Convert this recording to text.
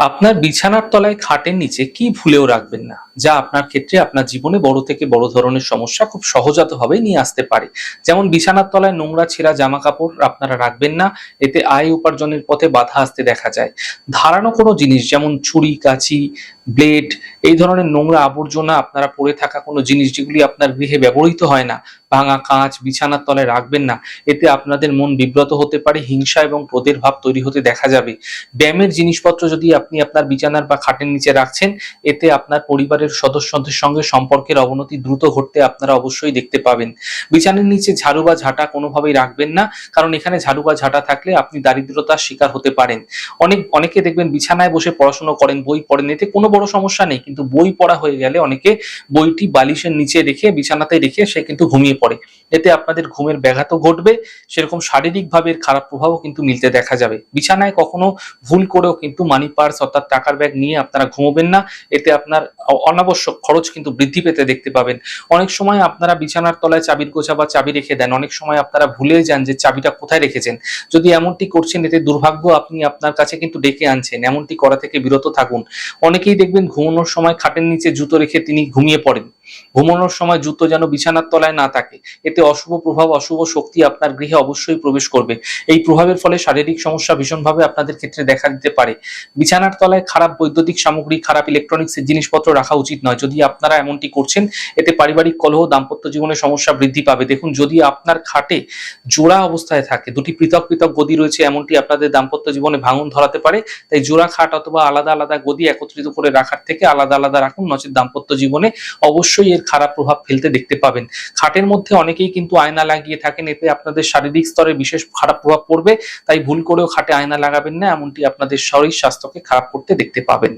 আপনার বিছানার তলায় খাটের নিচে কি ভুলেও রাখবেন না, যা আপনার ক্ষেত্রে আপনার জীবনে বড় থেকে বড় ধরনের সমস্যা খুব সহজাতভাবে নিয়ে আসতে পারে। যেমন বিছানার তলায় নোংরা ছেঁড়া জামা কাপড় আপনারা রাখবেন না, এতে আয় উপার্জনের পথে বাধা আসতে দেখা যায়। ধারালো কোনো জিনিস যেমন ছুরি, কাঁচি, ব্লেড, এই ধরনের নোংরা আবর্জনা আপনারা পড়ে থাকা কোনো জিনিস যেগুলি আপনার গৃহে ব্যবহৃত হয় না, ভাঙা কাঁচ বিছানার তলায় রাখবেন না। এতে আপনাদের মন বিব্রত হতে পারে, হিংসা এবং ক্রোধের ভাব তৈরি হতে দেখা যাবে। ব্যায়ামের জিনিসপত্র যদি আপনি আপনার বিছানার বা খাটের নিচে রাখছেন, এতে আপনার পরিবারের সদস্যদের সঙ্গে সম্পর্কের অবনতি দ্রুত ঘটতে আপনারা অবশ্যই দেখতে পাবেন। বিছানার নিচে ঝাড়ু বা ঝাঁটা কোনোভাবেই রাখবেন না, কারণ এখানে ঝাড়ু বা ঝাঁটা থাকলে আপনি দারিদ্রতার শিকার হতে পারেন। অনেকে দেখবেন বিছানায় বসে পড়াশোনা করেন, বই পড়েন, এতে কোনো বড় সমস্যা নেই, কিন্তু বই পড়া হয়ে গেলে অনেকে বইটি বালিশের নিচে রেখে বিছানাতে রেখে সে কিন্তু ঘুমিয়ে পড়ে। এতে আপনাদের ঘুমের ব্যাঘাতও ঘটবে, সেরকম শারীরিকভাবে এর খারাপ প্রভাবও কিন্তু মিলতে দেখা যাবে। বিছানায় কখনো ভুল করেও কিন্তু মানি পার্স অর্থাৎ টাকার ব্যাগ নিয়ে আপনারা ঘুমোবেন না। এতে আপনার অনাবশ্যক খরচ কিন্তু বৃদ্ধি পেতে দেখতে পাবেন। অনেক সময় আপনারা বিছানার তলায় চাবির গোছা বা চাবি রেখে দেন, অনেক সময় আপনারা ভুলে যান যে চাবিটা কোথায় রেখেছেন। যদি এমনটি করছেন, এতে দুর্ভাগ্য আপনি আপনার কাছে কিন্তু ডেকে আনছেন। এমনটি করা থেকে বিরত থাকুন। অনেকেই দেখবেন ঘুমানোর সময় খাটের নিচে জুতো রেখে তিনি ঘুমিয়ে পড়েন। ঘুমানোর সময় জুতো যেন বিছানার তলায় না থাকে। এতে অশুভ প্রভাব, অশুভ শক্তি আপনার গৃহে অবশ্যই প্রবেশ করবে। এই প্রভাবের ফলে শারীরিক সমস্যা ভীষণভাবে আপনাদের ক্ষেত্রে দেখা দিতে পারে। বিছানার তলায় খারাপ বৈদ্যুতিক সামগ্রী, খারাপ ইলেকট্রনিক্স এর জিনিসপত্র রাখা উচিত নয়। যদি আপনারা এমনটি করছেন, এতে পারিবারিক কলহ, দাম্পত্য জীবনে সমস্যা বৃদ্ধি পাবে। দেখুন, যদি আপনার খাটে জোড়া অবস্থায় থাকে, দুটি পৃথক পৃথক গদি রয়েছে, এমনটি আপনাদের দাম্পত্য জীবনে ভাঙন ধরাতে পারে। তাই জোড়া খাট অথবা আলাদা আলাদা গদি একত্রিত করে রাখার থেকে আলাদা আলাদা রাখুন, নচেৎ দাম্পত্য জীবনে অবশ্যই এর খারাপ প্রভাব ফেলতে দেখতে পাবেন। খাটের মধ্যে অনেকেই কিন্তু আয়না লাগিয়ে থাকেন, এতে আপনাদের শারীরিক স্তরে বিশেষ খারাপ প্রভাব পড়বে। তাই ভুল করেও খাটে আয়না লাগাবেন না, এমনটি আপনাদের শরীর স্বাস্থ্যকে খারাপ করতে দেখতে পাবেন।